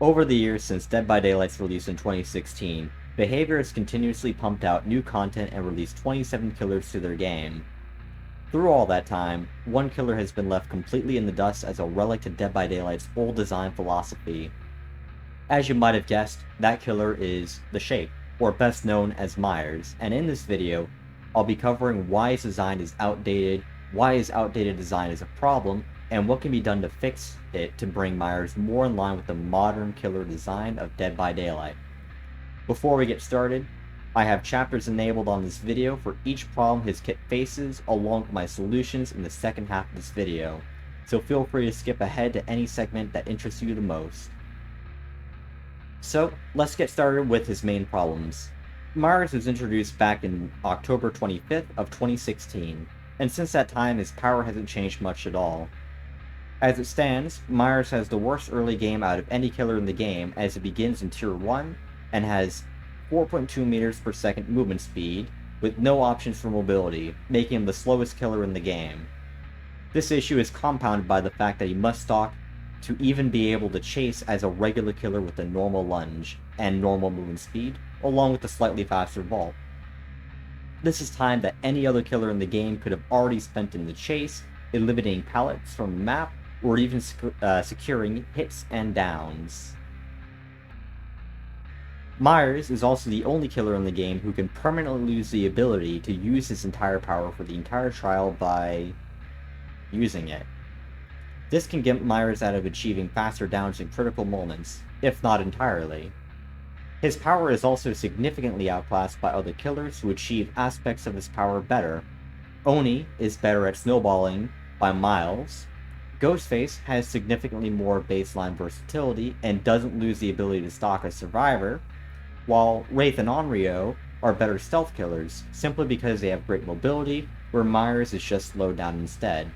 Over the years since Dead by Daylight's release in 2016, BHVR has continuously pumped out new content and released 27 killers to their game. Through all that time, one killer has been left completely in the dust as a relic to Dead by Daylight's old design philosophy. As you might have guessed, that killer is the Shape, or best known as Myers, and in this video, I'll be covering why his design is outdated, why his outdated design is a problem, and what can be done to fix it to bring Myers more in line with the modern killer design of Dead by Daylight. Before we get started, I have chapters enabled on this video for each problem his kit faces, along with my solutions in the second half of this video, so feel free to skip ahead to any segment that interests you the most. So, let's get started with his main problems. Myers was introduced back in October 25th of 2016, and since that time his power hasn't changed much at all. As it stands, Myers has the worst early game out of any killer in the game as it begins in Tier 1 and has 4.2 meters per second movement speed with no options for mobility, making him the slowest killer in the game. This issue is compounded by the fact that he must stalk to even be able to chase as a regular killer with a normal lunge and normal movement speed, along with a slightly faster vault. This is time that any other killer in the game could have already spent in the chase, eliminating pallets from the map, or even securing hits and downs. Myers is also the only killer in the game who can permanently lose the ability to use his entire power for the entire trial by using it. This can get Myers out of achieving faster downs in critical moments, if not entirely. His power is also significantly outclassed by other killers who achieve aspects of his power better. Oni is better at snowballing by miles. Ghostface has significantly more baseline versatility and doesn't lose the ability to stalk a survivor, while Wraith and Onryo are better stealth killers, simply because they have great mobility, where Myers is just slowed down instead.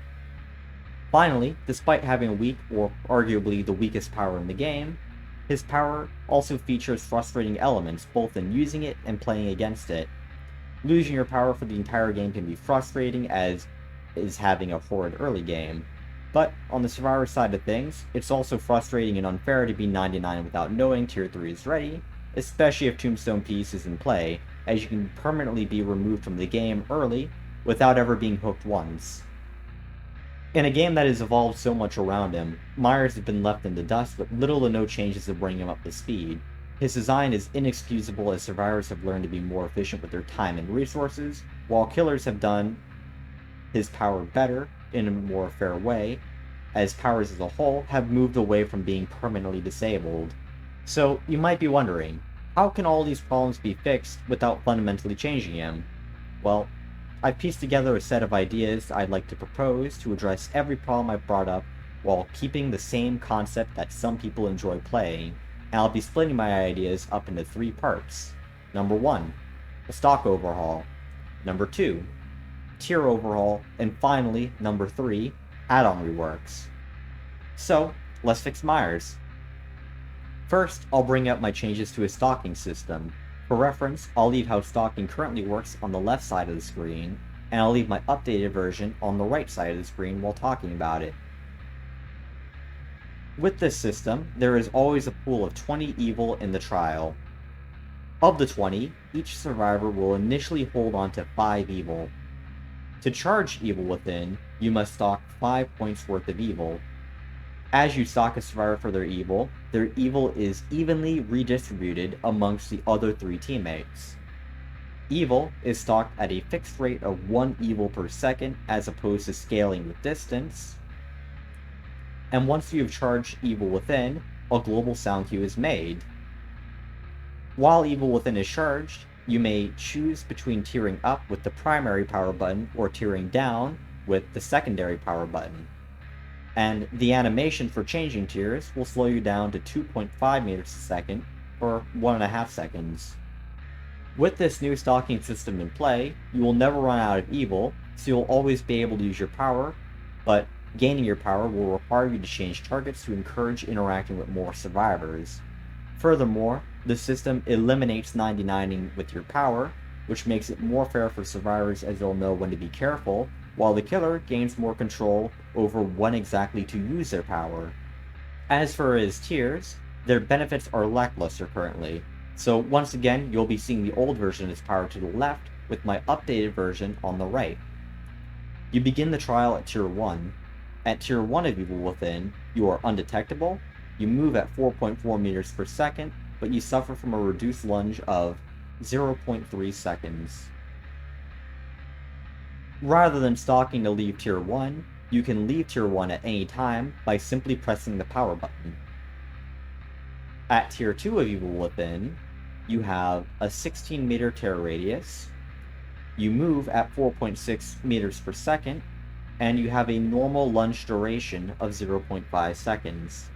Finally, despite having a weak, or arguably the weakest power in the game, his power also features frustrating elements both in using it and playing against it. Losing your power for the entire game can be frustrating, as is having a horrid early game. But on the survivor side of things, it's also frustrating and unfair to be 99 without knowing Tier 3 is ready, especially if Tombstone Piece is in play, as you can permanently be removed from the game early without ever being hooked once. In a game that has evolved so much around him, Myers has been left in the dust with little to no changes to bring him up to speed. His design is inexcusable as survivors have learned to be more efficient with their time and resources, while killers have done his power better in a more fair way, as powers as a whole have moved away from being permanently disabled. So you might be wondering, how can all these problems be fixed without fundamentally changing him? Well, I've pieced together a set of ideas I'd like to propose to address every problem I've brought up while keeping the same concept that some people enjoy playing, and I'll be splitting my ideas up into 3 parts. Number 1, a Stalk Overhaul. Number 2, Tier Overhaul, and finally, number 3, Addon Reworks. So, let's fix Myers. First, I'll bring up my changes to his stalking system. For reference, I'll leave how stalking currently works on the left side of the screen, and I'll leave my updated version on the right side of the screen while talking about it. With this system, there is always a pool of 20 evil in the trial. Of the 20, each survivor will initially hold on to 5 evil. To charge evil within, you must stalk 5 points worth of evil. As you stalk a survivor for their evil is evenly redistributed amongst the other 3 teammates. Evil is stalked at a fixed rate of 1 evil per second as opposed to scaling with distance. And once you have charged evil within, a global sound cue is made. While evil within is charged, you may choose between tearing up with the primary power button or tearing down with the secondary power button. And the animation for changing tiers will slow you down to 2.5 meters a second for 1.5 seconds. With this new stalking system in play, you will never run out of evil, so you'll always be able to use your power, but gaining your power will require you to change targets to encourage interacting with more survivors. Furthermore, the system eliminates 99ing with your power, which makes it more fair for survivors as they'll know when to be careful, while the killer gains more control over when exactly to use their power. As for his tiers, their benefits are lackluster currently. So once again, you'll be seeing the old version as power to the left, with my updated version on the right. You begin the trial at Tier 1. At Tier 1 of Evil Within, you are undetectable, you move at 4.4 meters per second, but you suffer from a reduced lunge of 0.3 seconds. Rather than stalking to leave Tier 1, you can leave Tier 1 at any time by simply pressing the power button. At Tier 2 of Evil Within, you have a 16 meter tear radius, you move at 4.6 meters per second, and you have a normal lunge duration of 0.5 seconds.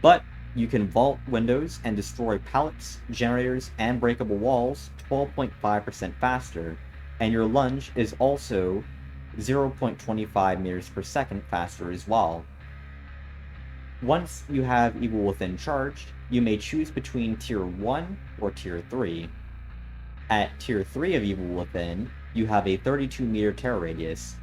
But you can vault windows and destroy pallets, generators, and breakable walls 12.5% faster, and your lunge is also 0.25 meters per second faster as well. Once you have Evil Within charged, you may choose between Tier 1 or Tier 3. At Tier 3 of Evil Within, you have a 32 meter tear radius.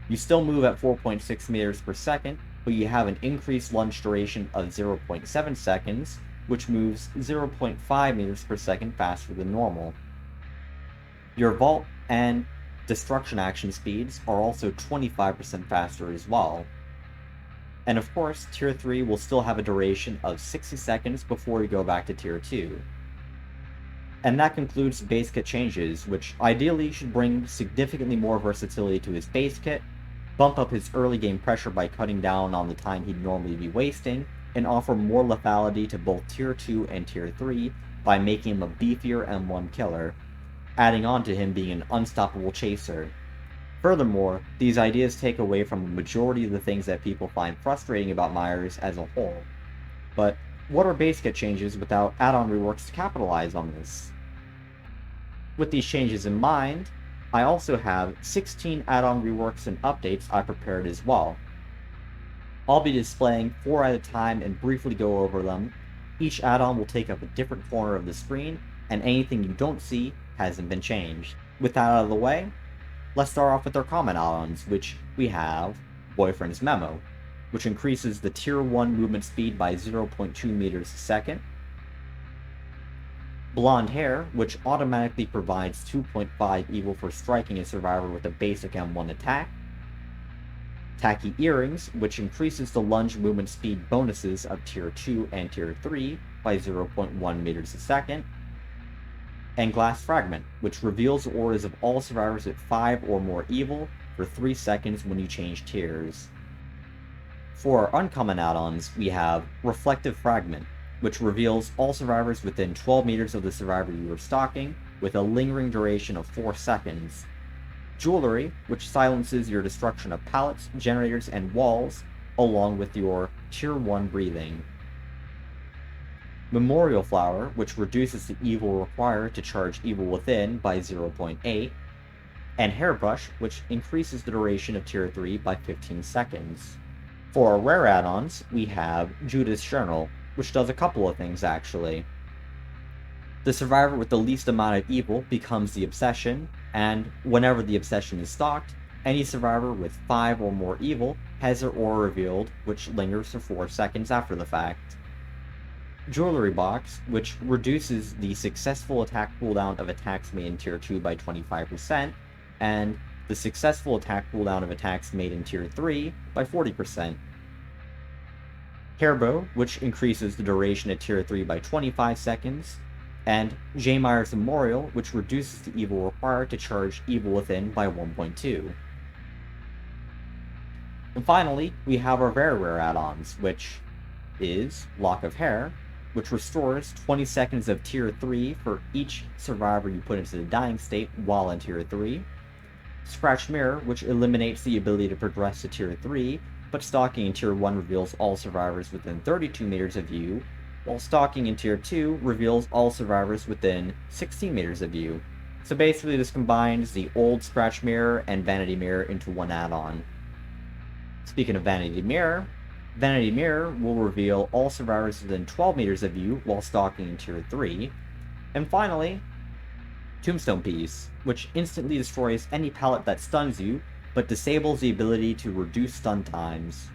You still move at 4.6 meters per second, but you have an increased lunge duration of 0.7 seconds, which moves 0.5 meters per second faster than normal. Your vault and destruction action speeds are also 25% faster as well. And of course, Tier 3 will still have a duration of 60 seconds before you go back to Tier 2. And that concludes the base kit changes, which ideally should bring significantly more versatility to his base kit, bump up his early game pressure by cutting down on the time he'd normally be wasting, and offer more lethality to both Tier 2 and Tier 3 by making him a beefier M1 killer, adding on to him being an unstoppable chaser. Furthermore, these ideas take away from the majority of the things that people find frustrating about Myers as a whole. But what are base kit changes without add-on reworks to capitalize on this? With these changes in mind, I also have 16 add-on reworks and updates I prepared as well. I'll be displaying 4 at a time and briefly go over them. Each add-on will take up a different corner of the screen, and anything you don't see hasn't been changed. With that out of the way, let's start off with our common add-ons, which we have Boyfriend's Memo, which increases the Tier 1 movement speed by 0.2 meters a second. Blonde Hair, which automatically provides 2.5 evil for striking a survivor with a basic M1 attack. Tacky Earrings, which increases the lunge movement speed bonuses of Tier 2 and Tier 3 by 0.1 meters a second. And Glass Fragment, which reveals the auras of all survivors at 5 or more evil for 3 seconds when you change tiers. For our uncommon add-ons, we have Reflective Fragment, which reveals all survivors within 12 meters of the survivor you are stalking, with a lingering duration of 4 seconds. Jewelry, which silences your destruction of pallets, generators, and walls, along with your Tier 1 breathing. Memorial Flower, which reduces the evil required to charge Evil Within by 0.8, and Hairbrush, which increases the duration of Tier 3 by 15 seconds. For our rare add-ons, we have Judas Journal, which does a couple of things actually. The survivor with the least amount of evil becomes the obsession, and whenever the obsession is stalked, any survivor with 5 or more evil has their aura revealed, which lingers for 4 seconds after the fact. Jewelry Box, which reduces the successful attack cooldown of attacks made in Tier 2 by 25%, and the successful attack cooldown of attacks made in Tier 3 by 40%. Hairbow, which increases the duration at Tier 3 by 25 seconds, and J. Myers Memorial, which reduces the evil required to charge Evil Within by 1.2. And finally, we have our very rare add-ons, which is Lock of Hair, which restores 20 seconds of Tier 3 for each survivor you put into the dying state while in Tier 3. Scratch Mirror, which eliminates the ability to progress to Tier 3, but stalking in Tier 1 reveals all survivors within 32 meters of you, while stalking in Tier 2 reveals all survivors within 16 meters of you. So basically this combines the old Scratch Mirror and Vanity Mirror into one add-on. Speaking of Vanity Mirror will reveal all survivors within 12 meters of you while stalking in Tier 3. And finally, Tombstone Piece, which instantly destroys any pallet that stuns you, but disables the ability to reduce stun times.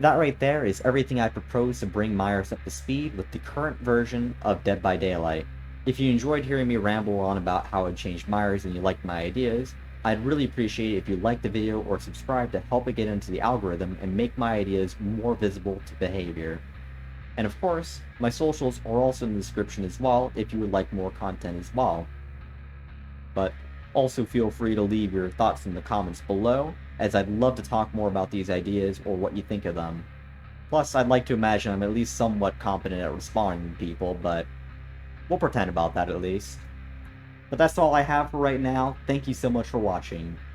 That right there is everything I propose to bring Myers up to speed with the current version of Dead by Daylight. If you enjoyed hearing me ramble on about how I'd changed Myers and you liked my ideas, I'd really appreciate it if you liked the video or subscribe to help it get into the algorithm and make my ideas more visible to behavior. And of course, my socials are also in the description as well if you would like more content as well. But also feel free to leave your thoughts in the comments below, as I'd love to talk more about these ideas or what you think of them. Plus, I'd like to imagine I'm at least somewhat competent at responding to people, but we'll pretend about that at least. But that's all I have for right now. Thank you so much for watching.